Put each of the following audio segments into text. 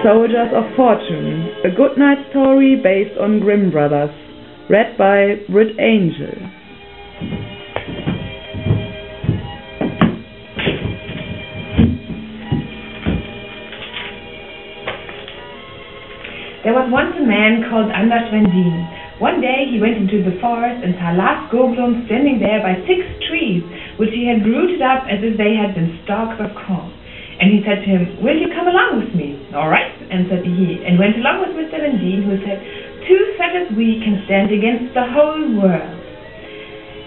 Soldiers of Fortune, a good night story based on Grimm Brothers, read by Brit Angel. There was once a man called Anders Vendin. One day he went into the forest and saw Lars Goblin standing there by 6 trees, which he had rooted up as if they had been stalks of corn. And he said to him, "Will you come along with me?" "All right," answered he, and went along with Mr. Vendin, who said, "Two such as we can stand against the whole world."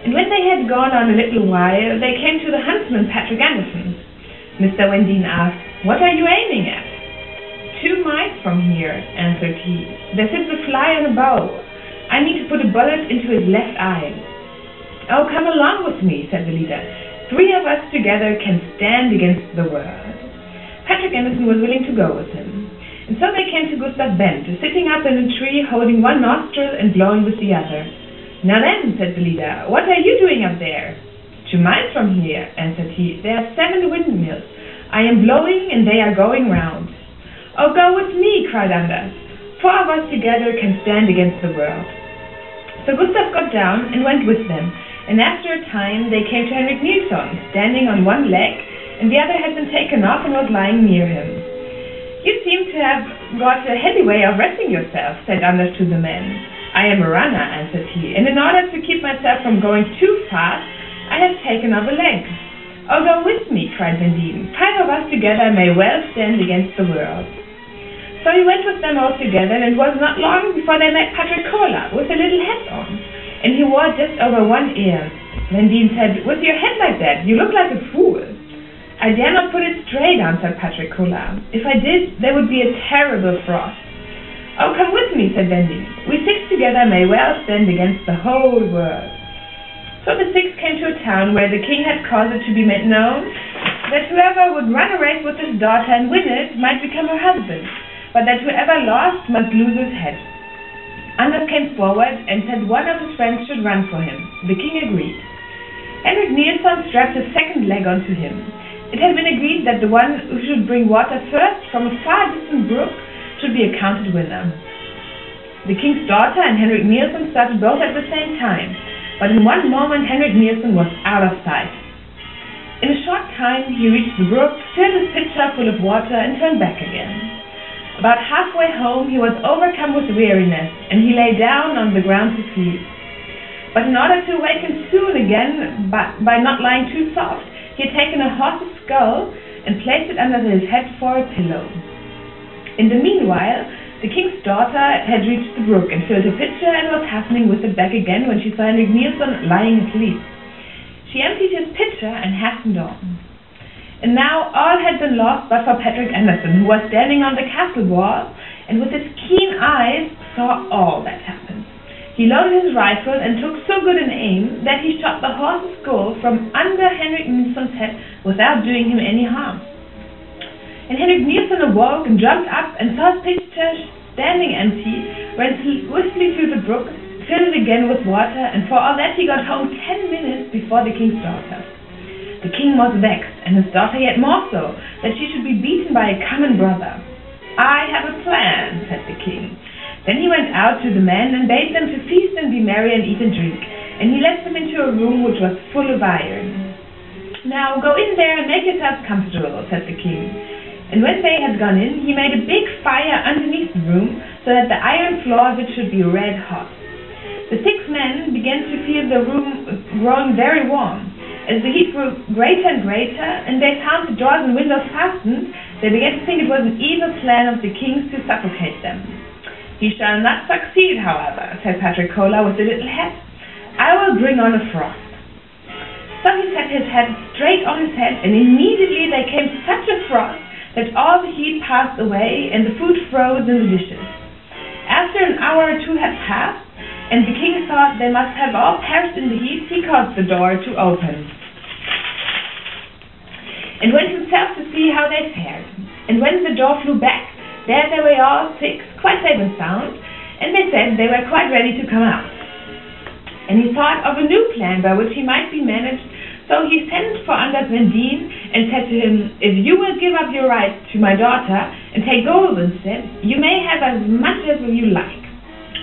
And when they had gone on a little while, they came to the huntsman Patrick Anderson. Mr. Vendin asked, "What are you aiming at?" "2 miles from here," answered he. "There sits a fly on a bow. I need to put a bullet into his left eye." "Oh, come along with me," said the leader. 3 of us together can stand against the world." Patrick Anderson was willing to go with him. And so they came to Gustav Bent, sitting up in a tree, holding one nostril and blowing with the other. "Now then," said the leader, "what are you doing up there?" 2 miles from here," answered he. "There are 7 windmills. I am blowing and they are going round." "Oh, go with me," cried Anders. 4 of us together can stand against the world." So Gustav got down and went with them, and after a time they came to Henrik Nilsson, standing on one leg, and the other had been taken off and was lying near him. "You seem to have got a heavy way of resting yourself," said Anders to the man. "I am a runner," answered he, "and in order to keep myself from going too fast, I have taken off a leg." "Oh, go with me," cried Vendin. 5 of us together may well stand against the world." So he went with them all together, and it was not long before they met Patrick Cola, with a little hat on, and he wore just over one ear. Vendin said, "With your head like that, you look like a fool." "I dare not put it straight," answered Patrick Cola. "If I did, there would be a terrible frost." "Oh, come with me," said Vendin. "We 6 together may well stand against the whole world." So the 6 came to a town where the king had caused it to be made known that whoever would run a race with his daughter and win it might become her husband, but that whoever lost must lose his head. Anders came forward and said one of his friends should run for him. The king agreed. Henrik Nilsson strapped his 2nd leg onto him. It had been agreed that the one who should bring water first from a far distant brook should be accounted winner. The king's daughter and Henrik Nilsson started both at the same time, but in one moment Henrik Nilsson was out of sight. In a short time he reached the brook, filled his pitcher full of water, and turned back again. About halfway home he was overcome with weariness, and he lay down on the ground to sleep. But in order to awaken soon again, by not lying too soft, he had taken a horse's skull and placed it under his head for a pillow. In the meanwhile, the king's daughter had reached the brook and filled a pitcher and was hastening with it back again when she saw Henrik Nilsson lying asleep. She emptied his pitcher and hastened on. And now all had been lost but for Patrick Anderson, who was standing on the castle wall and with his keen eyes saw all that happened. He loaded his rifle and took so good an aim that he shot the horse's skull from under Henrik Nilsson's head without doing him any harm. And Henrik Nilsson awoke and jumped up and saw his pitcher standing empty, ran swiftly to the brook, filled it again with water, and for all that he got home 10 minutes before the king's daughter. The king was vexed, and his daughter yet more so, that she should be beaten by a common brother. "I have a plan," said the king. Then he went out to the men and bade them to feast and be merry and eat and drink, and he led them into a room which was full of iron. "Now go in there and make yourselves comfortable," said the king. And when they had gone in, he made a big fire underneath the room, so that the iron floor of it should be red hot. The 6 men began to feel the room growing very warm. As the heat grew greater and greater, and they found the doors and windows fastened, they began to think it was an evil plan of the king's to suffocate them. "He shall not succeed, however," said Patrick Cola with the little hat. "I will bring on a frost." So he set his hat straight on his head, and immediately there came such a frost that all the heat passed away and the food froze in the dishes. After an hour or 2 had passed, and the king thought they must have all perished in the heat, he caused the door to open and went himself to see how they fared. And when the door flew back, there they were all 6, quite safe and sound, and they said they were quite ready to come out. And he thought of a new plan by which he might be managed So he sent for Anders Vendin and said to him, "If you will give up your right to my daughter and take gold instead, you may have as much as you like."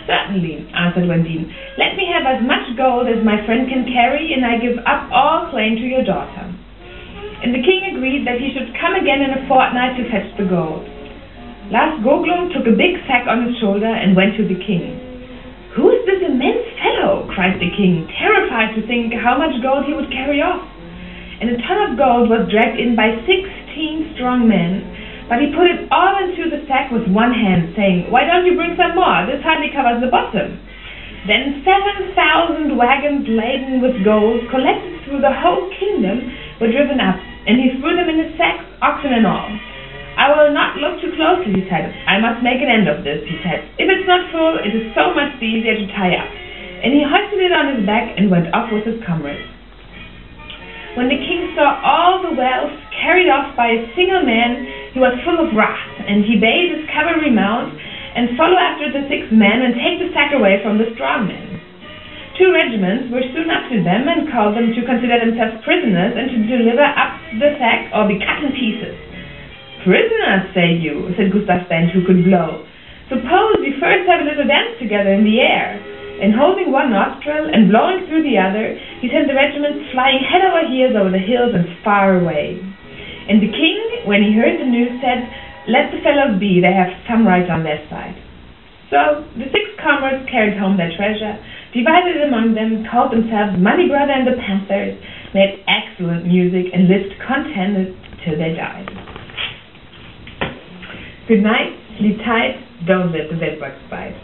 "Certainly," answered Vendin. "Let me have as much gold as my friend can carry, and I give up all claim to your daughter." And the king agreed that he should come again in a fortnight to fetch the gold. Lars Goglung took a big sack on his shoulder and went to the king. "Who is this immense fellow?" cried the king, terrified to think how much gold he would carry off. And a ton of gold was dragged in by 16 strong men, but he put it all into the sack with one hand, saying, "Why don't you bring some more? This hardly covers the bottom." Then 7,000 wagons laden with gold, collected through the whole kingdom, were driven up, and he threw them in his sacks, oxen and all. "I will not look too closely," he said. "I must make an end of this," he said. "If it's not full, it is so much the easier to tie up." And he hoisted it on his back and went off with his comrades. When the king saw all the wealth carried off by a single man, he was full of wrath, and he bade his cavalry mount and follow after the 6 men and take the sack away from the strong men. 2 regiments were soon up to them and called them to consider themselves prisoners and to deliver up the sack or be cut in pieces. "Prisoners, say you," said Gustav Svend, who could blow. "Suppose we first have a little dance together in the air." And holding one nostril and blowing through the other, he sent the regiments flying head over heels over the hills and far away. And the king, when he heard the news, said, "Let the fellows be, they have some right on their side." So the 6 comrades carried home their treasure, divided it among them, called themselves Money Brother and the Panthers, made excellent music, and lived contented till they died. Good night, sleep tight, don't let the bedbugs bite.